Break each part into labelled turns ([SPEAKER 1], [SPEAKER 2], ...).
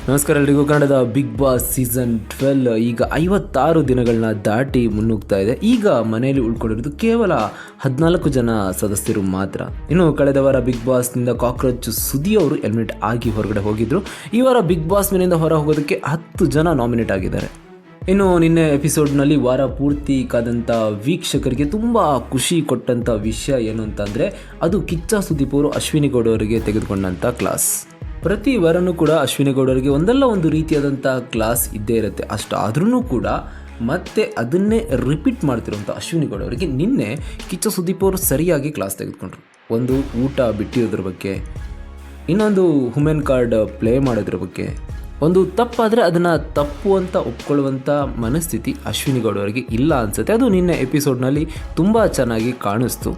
[SPEAKER 1] ನಮಸ್ಕಾರ ಎಲ್ರಿಗೂ. ಕನ್ನಡದ ಬಿಗ್ ಬಾಸ್ ಸೀಸನ್ 12 ಈಗ 56 ದಿನಗಳನ್ನ ದಾಟಿ ಮುನ್ನುಗ್ತಾ ಇದೆ. ಈಗ ಮನೆಯಲ್ಲಿ ಉಳ್ಕೊಂಡಿರೋದು ಕೇವಲ 14 ಜನ ಸದಸ್ಯರು ಮಾತ್ರ. ಇನ್ನು ಕಳೆದ ವಾರ ಬಿಗ್ ಬಾಸ್ನಿಂದ ಕಾಕ್ರೋಚ್ ಸುದಿ ಅವರು ಎಲಿಮಿನೇಟ್ ಆಗಿ ಹೊರಗಡೆ ಹೋಗಿದ್ರು. ಈ ವಾರ ಬಿಗ್ ಬಾಸ್ ಮನೆಯಿಂದ ಹೊರ ಹೋಗೋದಕ್ಕೆ 10 ಜನ ನಾಮಿನೇಟ್ ಆಗಿದ್ದಾರೆ. ಇನ್ನು ನಿನ್ನೆ ಎಪಿಸೋಡ್ನಲ್ಲಿ ವಾರ ಪೂರ್ತಿ ಕಾದಂಥ ವೀಕ್ಷಕರಿಗೆ ತುಂಬ ಖುಷಿ ಕೊಟ್ಟಂಥ ವಿಷಯ ಏನು ಅಂತಂದರೆ ಅದು ಕಿಚ್ಚ ಸುದೀಪ್ ಅವರು ಅಶ್ವಿನಿ ಗೌಡ ಅವರಿಗೆ ತೆಗೆದುಕೊಂಡಂಥ ಕ್ಲಾಸ್. ಪ್ರತಿ ವಾರನೂ ಕೂಡ ಅಶ್ವಿನಿ ಗೌಡ ಅವರಿಗೆ ಒಂದಲ್ಲ ಒಂದು ರೀತಿಯಾದಂಥ ಕ್ಲಾಸ್ ಇದ್ದೇ ಇರುತ್ತೆ. ಅಷ್ಟಾದ್ರೂ ಕೂಡ ಮತ್ತೆ ಅದನ್ನೇ ರಿಪೀಟ್ ಮಾಡ್ತಿರುವಂಥ ಅಶ್ವಿನಿ ಗೌಡ ಅವರಿಗೆ ನಿನ್ನೆ ಕಿಚ್ಚ ಸುದೀಪ್ ಅವರು ಸರಿಯಾಗಿ ಕ್ಲಾಸ್ ತೆಗೆದುಕೊಂಡ್ರು. ಒಂದು ಊಟ ಬಿಟ್ಟಿರೋದ್ರ ಬಗ್ಗೆ, ಇನ್ನೊಂದು ಹುಮೆನ್ ಕಾರ್ಡ್ ಪ್ಲೇ ಮಾಡೋದ್ರ ಬಗ್ಗೆ, ಒಂದು ತಪ್ಪಾದರೆ ಅದನ್ನು ತಪ್ಪು ಅಂತ ಒಪ್ಕೊಳ್ಳುವಂಥ ಮನಸ್ಥಿತಿ ಅಶ್ವಿನಿ ಗೌಡ ಅವರಿಗೆ ಇಲ್ಲ ಅನಿಸುತ್ತೆ. ಅದು ನಿನ್ನೆ ಎಪಿಸೋಡ್ನಲ್ಲಿ ತುಂಬ ಚೆನ್ನಾಗಿ ಕಾಣಿಸ್ತು.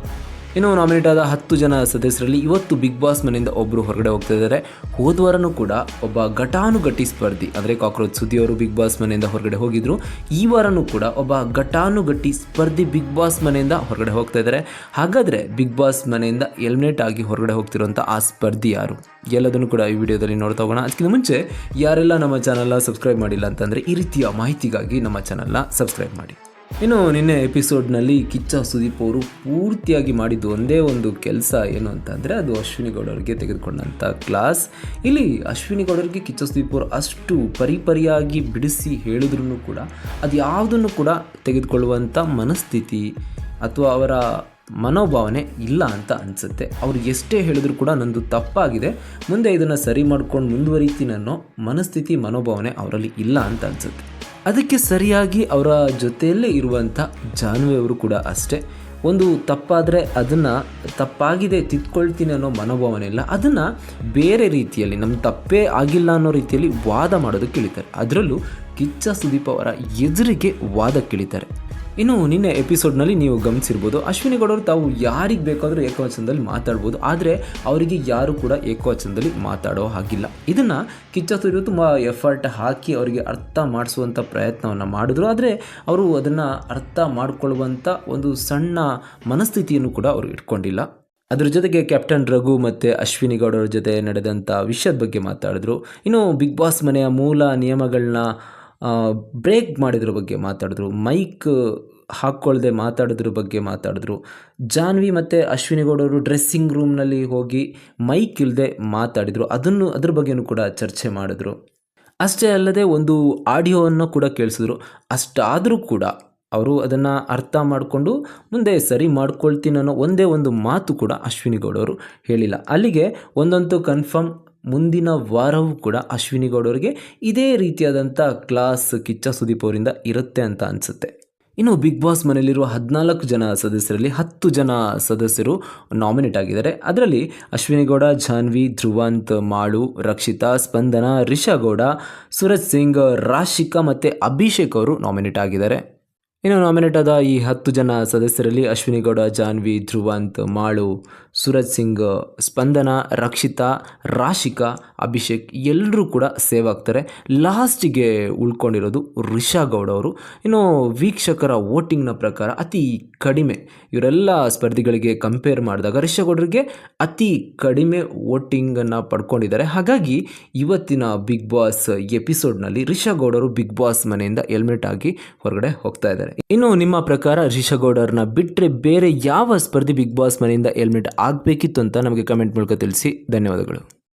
[SPEAKER 1] ಇನ್ನು ನಾಮಿನೇಟ್ ಆದ 10 ಜನ ಸದಸ್ಯರಲ್ಲಿ ಇವತ್ತು ಬಿಗ್ ಬಾಸ್ ಮನೆಯಿಂದ ಒಬ್ಬರು ಹೊರಗಡೆ ಹೋಗ್ತಾ ಇದ್ದಾರೆ. ಹೋದ ವಾರನೂ ಕೂಡ ಒಬ್ಬ ಘಟಾನುಘಟಿ ಸ್ಪರ್ಧಿ ಅಂದರೆ ಕಾಕ್ರೋಚ್ ಸುದಿ ಅವರು ಬಿಗ್ ಬಾಸ್ ಮನೆಯಿಂದ ಹೊರಗಡೆ ಹೋಗಿದ್ರು. ಈ ವಾರನೂ ಕೂಡ ಒಬ್ಬ ಘಟಾನುಘಟಿ ಸ್ಪರ್ಧಿ ಬಿಗ್ ಬಾಸ್ ಮನೆಯಿಂದ ಹೊರಗಡೆ ಹೋಗ್ತಾ ಇದ್ದಾರೆ. ಹಾಗಾದರೆ ಬಿಗ್ ಬಾಸ್ ಮನೆಯಿಂದ ಎಲಿಮಿನೇಟ್ ಆಗಿ ಹೊರಗಡೆ ಹೋಗ್ತಿರುವಂಥ ಆ ಸ್ಪರ್ಧಿ ಯಾರು ಎಲ್ಲದನ್ನು ಕೂಡ ಈ ವಿಡಿಯೋದಲ್ಲಿ ನೋಡ್ತಾ ಹೋಗೋಣ. ಅದಕ್ಕಿಂತ ಮುಂಚೆ ಯಾರೆಲ್ಲ ನಮ್ಮ ಚಾನಲ್ನ ಸಬ್ಸ್ಕ್ರೈಬ್ ಮಾಡಿಲ್ಲ ಅಂತಂದರೆ ಈ ರೀತಿಯ ಮಾಹಿತಿಗಾಗಿ ನಮ್ಮ ಚಾನಲ್ನ ಸಬ್ಸ್ಕ್ರೈಬ್ ಮಾಡಿ. ಇನ್ನು ನಿನ್ನೆ ಎಪಿಸೋಡ್ನಲ್ಲಿ ಕಿಚ್ಚ ಸುದೀಪ್ ಅವರು ಪೂರ್ತಿಯಾಗಿ ಮಾಡಿದ್ದು ಒಂದೇ ಒಂದು ಕೆಲಸ ಏನು ಅಂತಂದರೆ ಅದು ಅಶ್ವಿನಿ ಗೌಡ ಅವರಿಗೆ ತೆಗೆದುಕೊಂಡಂಥ ಕ್ಲಾಸ್. ಇಲ್ಲಿ ಅಶ್ವಿನಿ ಗೌಡ ಅವರಿಗೆ ಕಿಚ್ಚ ಸುದೀಪ್ ಅವರು ಅಷ್ಟು ಪರಿಪರಿಯಾಗಿ ಬಿಡಿಸಿ ಹೇಳಿದ್ರೂ ಕೂಡ ಅದು ಯಾವುದನ್ನು ಕೂಡ ತೆಗೆದುಕೊಳ್ಳುವಂಥ ಮನಸ್ಥಿತಿ ಅಥವಾ ಅವರ ಮನೋಭಾವನೆ ಇಲ್ಲ ಅಂತ ಅನಿಸುತ್ತೆ. ಅವರು ಎಷ್ಟೇ ಹೇಳಿದ್ರು ಕೂಡ ನಂದು ತಪ್ಪಾಗಿದೆ, ಮುಂದೆ ಇದನ್ನು ಸರಿ ಮಾಡ್ಕೊಂಡು ಮುಂದುವರಿತೀನಿ ಅನ್ನೋ ಮನಸ್ಥಿತಿ ಮನೋಭಾವನೆ ಅವರಲ್ಲಿ ಇಲ್ಲ ಅಂತ ಅನಿಸುತ್ತೆ. ಅದಕ್ಕೆ ಸರಿಯಾಗಿ ಅವರ ಜೊತೆಯಲ್ಲೇ ಇರುವಂಥ ಜಾನ್ವಿ ಅವರು ಕೂಡ ಅಷ್ಟೇ. ಒಂದು ತಪ್ಪಾದರೆ ಅದನ್ನು ತಪ್ಪಾಗಿದೆ ತಿದ್ಕೊಳ್ತೀನಿ ಅನ್ನೋ ಮನೋಭಾವನೆ ಇಲ್ಲ, ಅದನ್ನು ಬೇರೆ ರೀತಿಯಲ್ಲಿ ನಮ್ಮ ತಪ್ಪೇ ಆಗಿಲ್ಲ ಅನ್ನೋ ರೀತಿಯಲ್ಲಿ ವಾದ ಮಾಡೋದಕ್ಕೆ ಇಳಿತಾರೆ. ಅದರಲ್ಲೂ ಕಿಚ್ಚ ಸುದೀಪ್ ಅವರ ಎದುರಿಗೆ ವಾದಕ್ಕೆ ಇಳಿತಾರೆ. ಇನ್ನು ನಿನ್ನೆ ಎಪಿಸೋಡ್ನಲ್ಲಿ ನೀವು ಗಮನಿಸಿರ್ಬೋದು, ಅಶ್ವಿನಿ ಗೌಡ ಅವರು ತಾವು ಯಾರಿಗೆ ಬೇಕಾದರೂ ಏಕವಚನದಲ್ಲಿ ಮಾತಾಡ್ಬೋದು, ಆದರೆ ಅವರಿಗೆ ಯಾರು ಕೂಡ ಏಕವಚನದಲ್ಲಿ ಮಾತಾಡೋ ಹಾಗಿಲ್ಲ. ಇದನ್ನು ಕಿಚ್ಚ ಸುದೀಪ್ ತುಂಬ ಎಫರ್ಟ್ ಹಾಕಿ ಅವರಿಗೆ ಅರ್ಥ ಮಾಡಿಸುವಂಥ ಪ್ರಯತ್ನವನ್ನು ಮಾಡಿದ್ರು. ಆದರೆ ಅವರು ಅದನ್ನು ಅರ್ಥ ಮಾಡಿಕೊಳ್ಳುವಂಥ ಒಂದು ಸಣ್ಣ ಮನಸ್ಥಿತಿಯನ್ನು ಕೂಡ ಅವರು ಇಟ್ಕೊಂಡಿಲ್ಲ. ಅದ್ರ ಜೊತೆಗೆ ಕ್ಯಾಪ್ಟನ್ ರಘು ಮತ್ತು ಅಶ್ವಿನಿ ಗೌಡ ಅವ್ರ ಜೊತೆ ನಡೆದಂಥ ವಿಷಯದ ಬಗ್ಗೆ ಮಾತಾಡಿದ್ರು. ಇನ್ನು ಬಿಗ್ ಬಾಸ್ ಮನೆಯ ಮೂಲ ನಿಯಮಗಳನ್ನ ಬ್ರೇಕ್ ಮಾಡಿದ್ರ ಬಗ್ಗೆ ಮಾತಾಡಿದ್ರು. ಮೈಕ್ ಹಾಕ್ಕೊಳ್ಳದೆ ಮಾತಾಡೋದ್ರ ಬಗ್ಗೆ ಮಾತಾಡಿದ್ರು. ಜಾನ್ವಿ ಮತ್ತು ಅಶ್ವಿನಿ ಗೌಡ ಅವರು ಡ್ರೆಸ್ಸಿಂಗ್ ರೂಮ್ನಲ್ಲಿ ಹೋಗಿ ಮೈಕ್ ಇಲ್ಲದೆ ಮಾತಾಡಿದರು. ಅದ್ರ ಬಗ್ಗೆಯೂ ಕೂಡ ಚರ್ಚೆ ಮಾಡಿದ್ರು. ಅಷ್ಟೇ ಅಲ್ಲದೆ ಒಂದು ಆಡಿಯೋವನ್ನು ಕೂಡ ಕೇಳಿಸಿದ್ರು. ಅಷ್ಟಾದರೂ ಕೂಡ ಅವರು ಅದನ್ನು ಅರ್ಥ ಮಾಡಿಕೊಂಡು ಮುಂದೆ ಸರಿ ಮಾಡ್ಕೊಳ್ತೀನಿ ಅನ್ನೋ ಒಂದೇ ಒಂದು ಮಾತು ಕೂಡ ಅಶ್ವಿನಿ ಗೌಡ ಅವರು ಹೇಳಿಲ್ಲ. ಅಲ್ಲಿಗೆ ಒಂದಂತೂ ಕನ್ಫರ್ಮ್, ಮುಂದಿನ ವಾರವೂ ಕೂಡ ಅಶ್ವಿನಿ ಗೌಡ ಅವರಿಗೆ ಇದೇ ರೀತಿಯಾದಂಥ ಕ್ಲಾಸ್ ಕಿಚ್ಚ ಸುದೀಪ್ ಅವರಿಂದ ಇರುತ್ತೆ ಅಂತ ಅನಿಸುತ್ತೆ. ಇನ್ನು ಬಿಗ್ ಬಾಸ್ ಮನೆಯಲ್ಲಿರುವ 14 ಜನ ಸದಸ್ಯರಲ್ಲಿ 10 ಜನ ಸದಸ್ಯರು ನಾಮಿನೇಟ್ ಆಗಿದ್ದಾರೆ. ಅದರಲ್ಲಿ ಅಶ್ವಿನಿ ಗೌಡ, ಜಾನ್ವಿ, ಧ್ರುವಂತ್, ಮಾಳು, ರಕ್ಷಿತಾ, ಸ್ಪಂದನ, ರಿಷಾ ಗೌಡ, ಸೂರಜ್ ಸಿಂಗ್, ರಾಶಿಕಾ ಮತ್ತು ಅಭಿಷೇಕ್ ಅವರು ನಾಮಿನೇಟ್ ಆಗಿದ್ದಾರೆ. ಇನ್ನು ನಾಮಿನೇಟ್ ಆದ ಈ 10 ಜನ ಸದಸ್ಯರಲ್ಲಿ ಅಶ್ವಿನಿ ಗೌಡ, ಜಾನ್ವಿ, ಧ್ರುವಂತ್, ಮಾಳು, ಸೂರಜ್ ಸಿಂಗ್, ಸ್ಪಂದನ, ರಕ್ಷಿತಾ, ರಾಶಿಕಾ, ಅಭಿಷೇಕ್ ಎಲ್ಲರೂ ಕೂಡ ಸೇವ್ ಆಗ್ತಾರೆ. ಲಾಸ್ಟಿಗೆ ಉಳ್ಕೊಂಡಿರೋದು ರಿಷಾ ಗೌಡ ಅವರು. ಇನ್ನು ವೀಕ್ಷಕರ ವೋಟಿಂಗ್ನ ಪ್ರಕಾರ ಅತಿ ಕಡಿಮೆ ಇವರೆಲ್ಲ ಸ್ಪರ್ಧಿಗಳಿಗೆ ಕಂಪೇರ್ ಮಾಡಿದಾಗ ರಿಷಾ ಗೌಡರಿಗೆ ಅತಿ ಕಡಿಮೆ ವೋಟಿಂಗನ್ನು ಪಡ್ಕೊಂಡಿದ್ದಾರೆ. ಹಾಗಾಗಿ ಇವತ್ತಿನ ಬಿಗ್ ಬಾಸ್ ಎಪಿಸೋಡ್ನಲ್ಲಿ ರಿಷಾ ಗೌಡರು ಬಿಗ್ ಬಾಸ್ ಮನೆಯಿಂದ ಎಲಿಮಿನೇಟ್ ಆಗಿ ಹೊರಗಡೆ ಹೋಗ್ತಾ ಇದ್ದಾರೆ. ಇನ್ನು ನಿಮ್ಮ ಪ್ರಕಾರ ರಿಷಾ ಗೌಡರನ್ನ ಬಿಟ್ಟರೆ ಬೇರೆ ಯಾವ ಸ್ಪರ್ಧಿ ಬಿಗ್ ಬಾಸ್ ಮನೆಯಿಂದ ಎಲಿಮಿನೇಟ್ ಆಗಬೇಕಿತ್ತು ಅಂತ ನಮಗೆ ಕಮೆಂಟ್ ಮೂಲಕ ತಿಳಿಸಿ. ಧನ್ಯವಾದಗಳು.